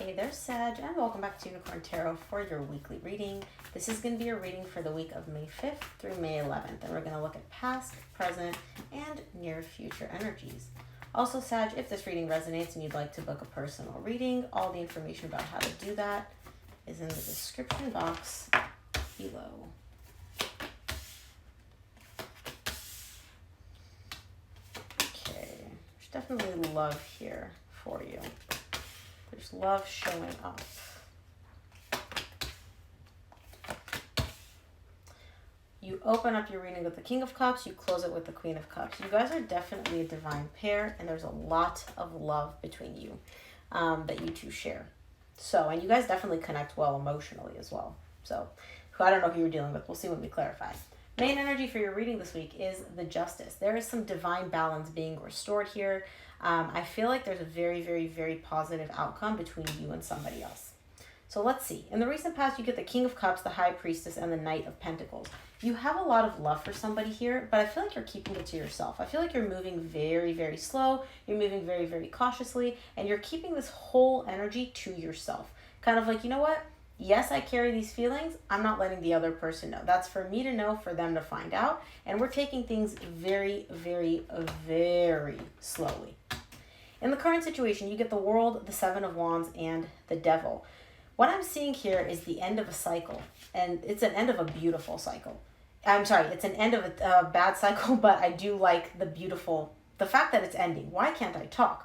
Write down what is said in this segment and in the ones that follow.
Hey there, Sag, and welcome back to Unicorn Tarot for your weekly reading. This is going to be a reading for the week of May 5th through May 11th, and we're going to look at past, present, and near future energies. Also, Sag, if this reading resonates and you'd like to book a personal reading, all the information about how to do that is in the description box below. Okay, there's definitely love here for you. There's love showing up. You open up your reading with the King of Cups, you close it with the Queen of Cups. You guys are definitely a divine pair, and there's a lot of love between you that you two share. So, and you guys definitely connect well emotionally as well. So, I don't know who you're dealing with. We'll see when we clarify. Main energy for your reading this week is the Justice. There is some divine balance being restored here. I feel like there's a very, very, very positive outcome between you and somebody else. So let's see. In the recent past, you get the King of Cups, the High Priestess, and the Knight of Pentacles. You have a lot of love for somebody here, but I feel like you're keeping it to yourself. I feel like you're moving very, very slow. You're moving very, very cautiously, and you're keeping this whole energy to yourself. Kind of like, you know what? Yes, I carry these feelings. I'm not letting the other person know. That's for me to know, for them to find out. And we're taking things very, very, very slowly. In the current situation, you get the World, the Seven of Wands, and the Devil. What I'm seeing here is the end of a cycle. And it's an end of a beautiful cycle. I'm sorry, it's an end of a bad cycle, but I do like the fact that it's ending. Why can't I talk?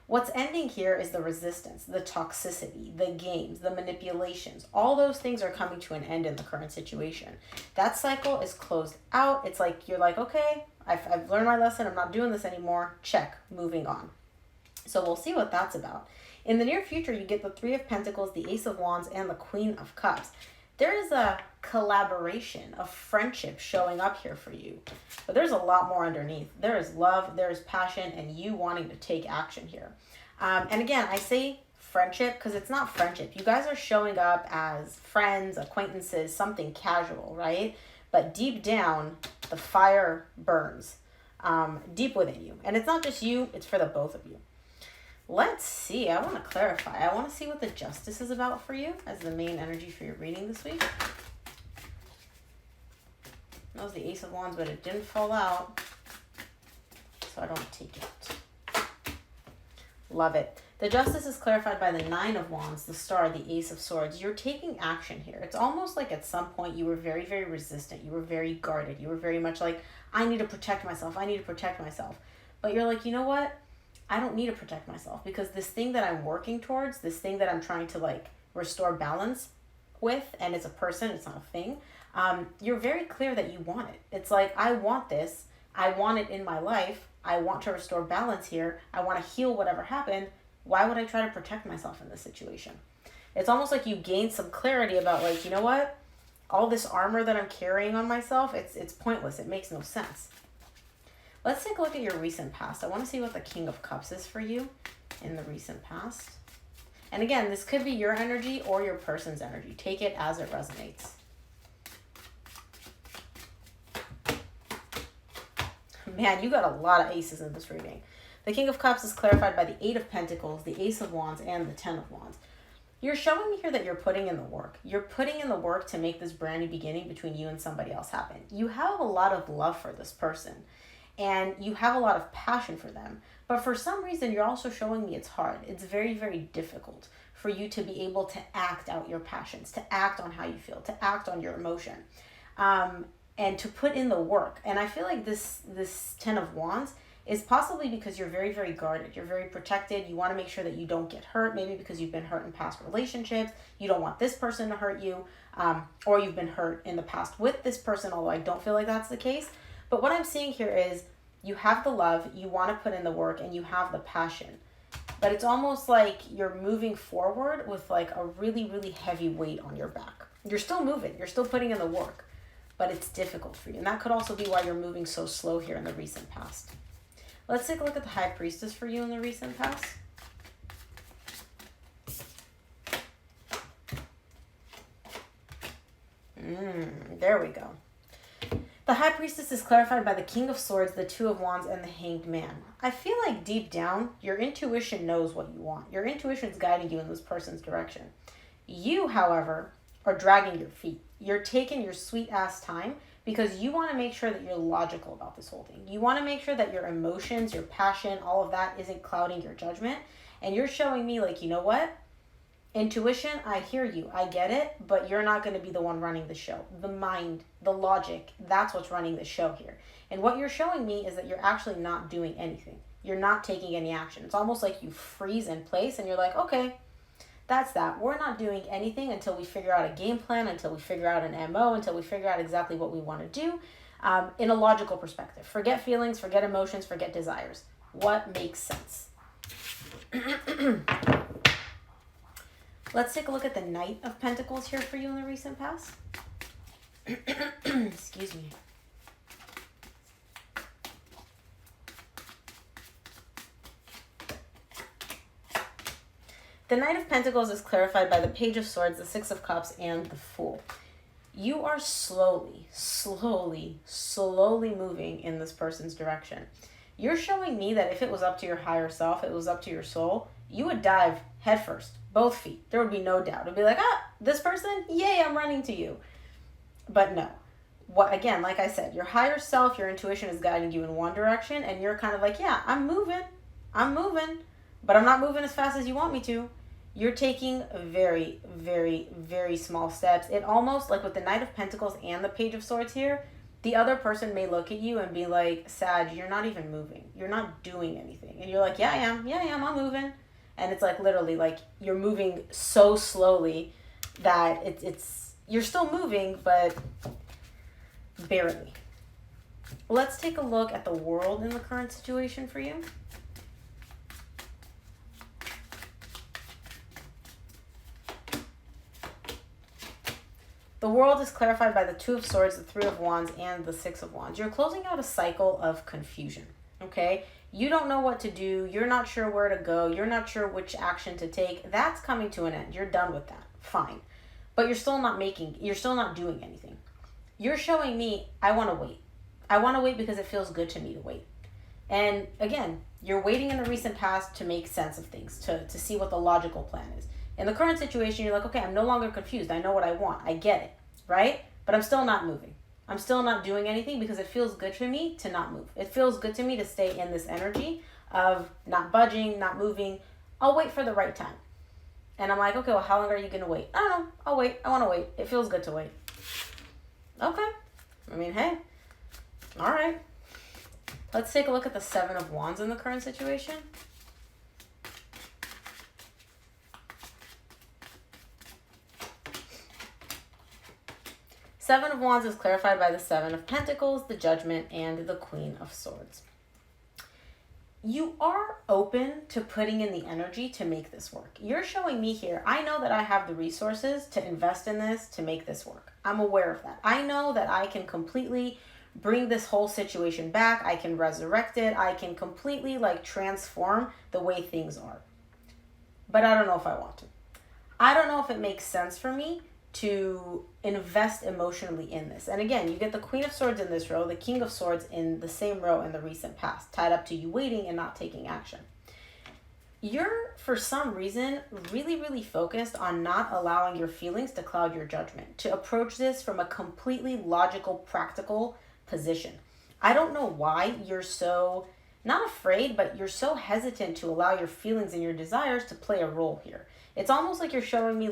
What's ending here is the resistance, the toxicity, the games, the manipulations. All those things are coming to an end in the current situation. That cycle is closed out. It's like, you're like, okay, I've learned my lesson. I'm not doing this anymore. Check, moving on. So we'll see what that's about. In the near future, you get the Three of Pentacles, the Ace of Wands, and the Queen of Cups. There is a collaboration, a friendship showing up here for you. But there's a lot more underneath. There is love, there is passion, and you wanting to take action here. And again, I say friendship because it's not friendship. You guys are showing up as friends, acquaintances, something casual, right? But deep down, the fire burns deep within you. And it's not just you, it's for the both of you. Let's see. I want to clarify. I want to see what the Justice is about for you as the main energy for your reading this week. That was the Ace of Wands, but it didn't fall out, so I don't take it. Love it. The Justice is clarified by the Nine of Wands, the Star, the Ace of Swords. You're taking action here. It's almost like at some point you were very, very resistant. You were very guarded. You were very much like, I need to protect myself. I need to protect myself. But you're like, you know what? I don't need to protect myself because this thing that I'm working towards, this thing that I'm trying to like restore balance with, and it's a person, it's not a thing, you're very clear that you want it. It's like, I want this. I want it in my life. I want to restore balance here. I want to heal whatever happened. Why would I try to protect myself in this situation? It's almost like you gain some clarity about like, you know what? All this armor that I'm carrying on myself, it's pointless. It makes no sense. Let's take a look at your recent past. I want to see what the King of Cups is for you in the recent past. And again, this could be your energy or your person's energy. Take it as it resonates. Man, you got a lot of aces in this reading. The King of Cups is clarified by the Eight of Pentacles, the Ace of Wands, and the Ten of Wands. You're showing me here that you're putting in the work. You're putting in the work to make this brand new beginning between you and somebody else happen. You have a lot of love for this person. And you have a lot of passion for them. But for some reason, you're also showing me it's hard. It's very, very difficult for you to be able to act out your passions, to act on how you feel, to act on your emotion, and to put in the work. And I feel like this Ten of Wands is possibly because you're very, very guarded. You're very protected. You want to make sure that you don't get hurt, maybe because you've been hurt in past relationships. You don't want this person to hurt you, or you've been hurt in the past with this person, although I don't feel like that's the case. But what I'm seeing here is you have the love, you want to put in the work, and you have the passion. But it's almost like you're moving forward with like a really, really heavy weight on your back. You're still moving, you're still putting in the work, but it's difficult for you. And that could also be why you're moving so slow here in the recent past. Let's take a look at the High Priestess for you in the recent past. There we go. The High Priestess is clarified by the King of Swords, the Two of Wands, and the Hanged Man. I feel like deep down, your intuition knows what you want. Your intuition is guiding you in this person's direction. You, however, are dragging your feet. You're taking your sweet ass time because you want to make sure that you're logical about this whole thing. You want to make sure that your emotions, your passion, all of that isn't clouding your judgment. And you're showing me like, you know what? Intuition, I hear you, I get it, but you're not going to be the one running the show. The mind, the logic, that's what's running the show here. And what you're showing me is that you're actually not doing anything. You're not taking any action. It's almost like you freeze in place and you're like, okay, that's that. We're not doing anything until we figure out a game plan, until we figure out an MO, until we figure out exactly what we want to do in a logical perspective. Forget feelings, forget emotions, forget desires. What makes sense? Let's take a look at the Knight of Pentacles here for you in the recent past. Excuse me. The Knight of Pentacles is clarified by the Page of Swords, the Six of Cups, and the Fool. You are slowly moving in this person's direction. You're showing me that if it was up to your higher self, it was up to your soul, you would dive headfirst, both feet. There would be no doubt. It'd be like, this person, yay, I'm running to you. But no. What, again, like I said, your higher self, your intuition is guiding you in one direction, and you're kind of like, yeah, I'm moving, but I'm not moving as fast as you want me to. You're taking very, very, very small steps. It almost, like with the Knight of Pentacles and the Page of Swords here, the other person may look at you and be like, Sag, you're not even moving. You're not doing anything. And you're like, yeah, I am, I'm moving. And it's like literally like you're moving so slowly that it's you're still moving, but barely. Let's take a look at the World in the current situation for you. The World is clarified by the Two of Swords, the Three of Wands, and the Six of Wands. You're closing out a cycle of confusion, okay? You don't know what to do. You're not sure where to go. You're not sure which action to take. That's coming to an end. You're done with that. Fine. But you're still not doing anything. You're showing me, I want to wait. I want to wait because it feels good to me to wait. And again, you're waiting in the recent past to make sense of things, to see what the logical plan is. In the current situation, you're like, okay, I'm no longer confused. I know what I want. I get it, right? But I'm still not moving. I'm still not doing anything because it feels good to me to not move. It feels good to me to stay in this energy of not budging, not moving. I'll wait for the right time. And I'm like, okay, well, how long are you going to wait? I don't know. I'll wait. I want to wait. It feels good to wait. Okay. I mean, hey. All right. Let's take a look at the Seven of Wands in the current situation. Seven of Wands is clarified by the Seven of Pentacles, the Judgment, and the Queen of Swords. You are open to putting in the energy to make this work. You're showing me here, I know that I have the resources to invest in this, to make this work. I'm aware of that. I know that I can completely bring this whole situation back. I can resurrect it. I can completely transform the way things are. But I don't know if I want to. I don't know if it makes sense for me to invest emotionally in this. And again, you get the Queen of Swords in this row, the King of Swords in the same row in the recent past, tied up to you waiting and not taking action. You're, for some reason, really focused on not allowing your feelings to cloud your judgment, to approach this from a completely logical, practical position. I don't know why you're so, not afraid, but you're so hesitant to allow your feelings and your desires to play a role here. It's almost like you're showing me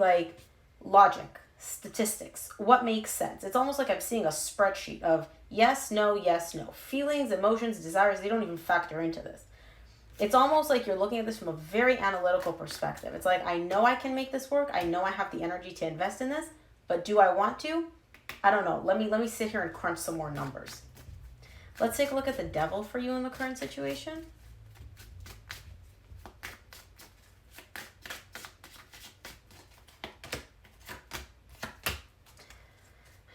logic, statistics, what makes sense. It's almost like I'm seeing a spreadsheet of yes, no, yes, no. Feelings, emotions, desires, they don't even factor into this. It's almost like you're looking at this from a very analytical perspective. It's like, I know I can make this work. I know I have the energy to invest in this, but do I want to? I don't know. Let me sit here and crunch some more numbers. Let's take a look at the Devil for you in the current situation.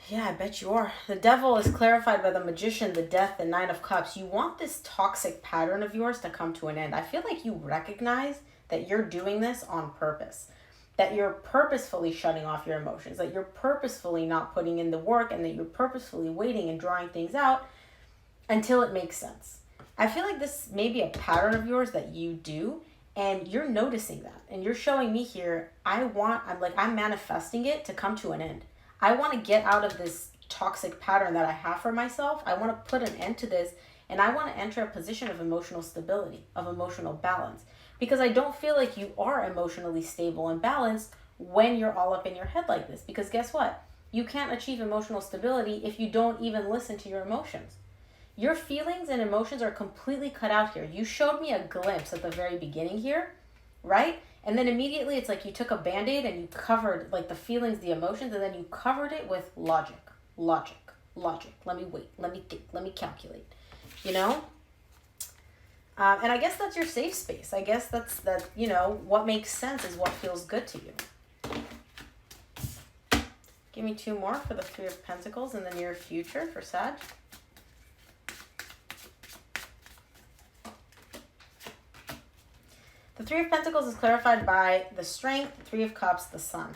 Yeah, I bet you are. The Devil is clarified by the Magician, the Death, the Nine of Cups. You want this toxic pattern of yours to come to an end. I feel like you recognize that you're doing this on purpose. that you're purposefully shutting off your emotions, that you're purposefully not putting in the work, and that you're purposefully waiting and drawing things out until it makes sense. I feel like this may be a pattern of yours that you do, and you're noticing that. And you're showing me here, I'm manifesting it to come to an end. I want to get out of this toxic pattern that I have for myself. I want to put an end to this, and I want to enter a position of emotional stability, of emotional balance. Because I don't feel like you are emotionally stable and balanced when you're all up in your head like this. Because guess what? You can't achieve emotional stability if you don't even listen to your emotions. Your feelings and emotions are completely cut out here. You showed me a glimpse at the very beginning here, right? And then immediately it's like you took a Band-Aid and you covered like the feelings, the emotions, and then you covered it with logic. Let me wait. Let me think. Let me calculate. You know? And I guess that's your safe space. I guess what makes sense is what feels good to you. Give me 2 more for the Three of Pentacles in the near future for Sag. The Three of Pentacles is clarified by the Strength, the Three of Cups, the Sun.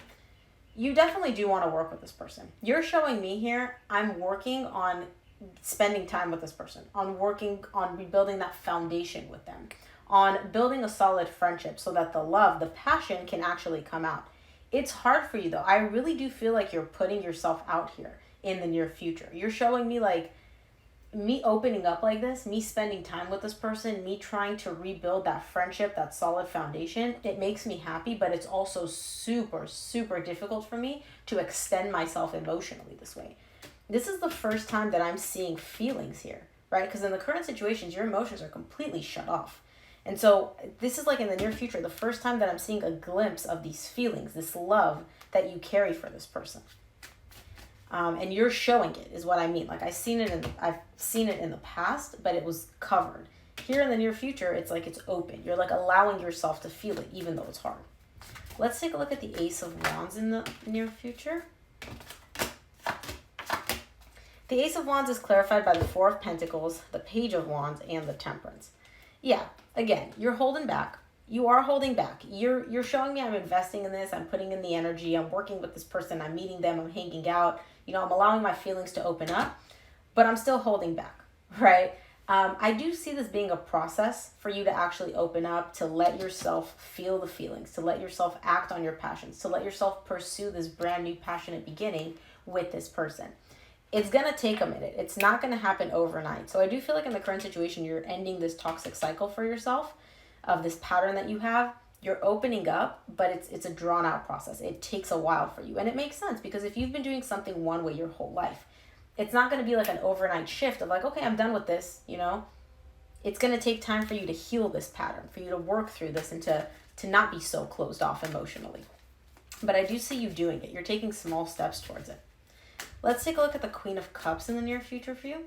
You definitely do want to work with this person. You're showing me here, I'm working on spending time with this person, on working on rebuilding that foundation with them, on building a solid friendship so that the love, the passion can actually come out. It's hard for you though. I really do feel like you're putting yourself out here in the near future. You're showing me like me opening up like this, me spending time with this person, me trying to rebuild that friendship, that solid foundation. It makes me happy, but it's also super, super difficult for me to extend myself emotionally this way. This is the first time that I'm seeing feelings here, right? Because in the current situations, your emotions are completely shut off. And so this is like in the near future, the first time that I'm seeing a glimpse of these feelings, this love that you carry for this person. And you're showing it is what I mean. Like I've seen it in the past, but it was covered. Here in the near future, it's like it's open. You're like allowing yourself to feel it, even though it's hard. Let's take a look at the Ace of Wands in the near future. The Ace of Wands is clarified by the Four of Pentacles, the Page of Wands, and the Temperance. Yeah, again, you're holding back. You are holding back. You're showing me I'm investing in this. I'm putting in the energy. I'm working with this person. I'm meeting them. I'm hanging out. I'm allowing my feelings to open up, but I'm still holding back, right? I do see this being a process for you to actually open up, to let yourself feel the feelings, to let yourself act on your passions, to let yourself pursue this brand new passionate beginning with this person. It's going to take a minute. It's not going to happen overnight. So I do feel like in the current situation, you're ending this toxic cycle for yourself of this pattern that you have. You're opening up, but it's a drawn out process. It takes a while for you. And it makes sense because if you've been doing something one way your whole life, it's not going to be like an overnight shift of like, okay, I'm done with this, It's going to take time for you to heal this pattern, for you to work through this and to not be so closed off emotionally. But I do see you doing it. You're taking small steps towards it. Let's take a look at the Queen of Cups in the near future for you.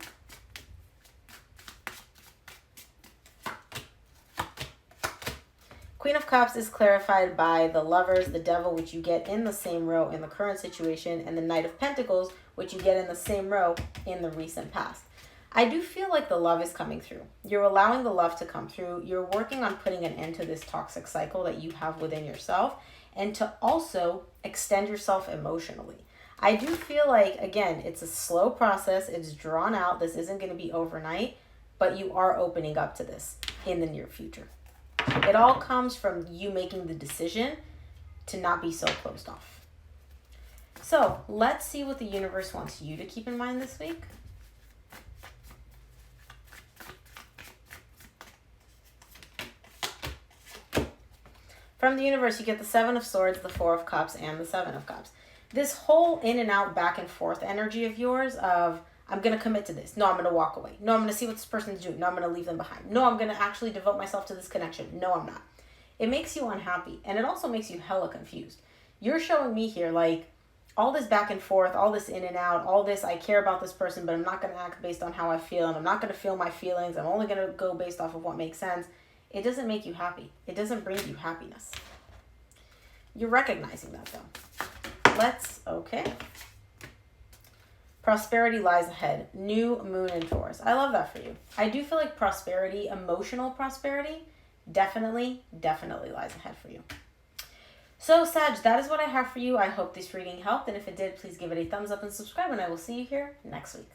Queen of Cups is clarified by the Lovers, the Devil, which you get in the same row in the current situation, and the Knight of Pentacles, which you get in the same row in the recent past. I do feel like the love is coming through. You're allowing the love to come through. You're working on putting an end to this toxic cycle that you have within yourself and to also extend yourself emotionally. I do feel like, again, it's a slow process. It's drawn out. This isn't going to be overnight, but you are opening up to this in the near future. It all comes from you making the decision to not be so closed off. So let's see what the universe wants you to keep in mind this week. From the universe, you get the Seven of Swords, the Four of Cups, and the Seven of Cups. This whole in and out, back and forth energy of yours of, I'm going to commit to this. No, I'm going to walk away. No, I'm going to see what this person's doing. No, I'm going to leave them behind. No, I'm going to actually devote myself to this connection. No, I'm not. It makes you unhappy. And it also makes you hella confused. You're showing me here, like, all this back and forth, all this in and out, all this, I care about this person, but I'm not going to act based on how I feel. And I'm not going to feel my feelings. I'm only going to go based off of what makes sense. It doesn't make you happy. It doesn't bring you happiness. You're recognizing that, though. Okay. Prosperity lies ahead. New moon in Taurus. I love that for you. I do feel like prosperity, emotional prosperity, definitely lies ahead for you. So, Sag, that is what I have for you. I hope this reading helped. And if it did, please give it a thumbs up and subscribe. And I will see you here next week.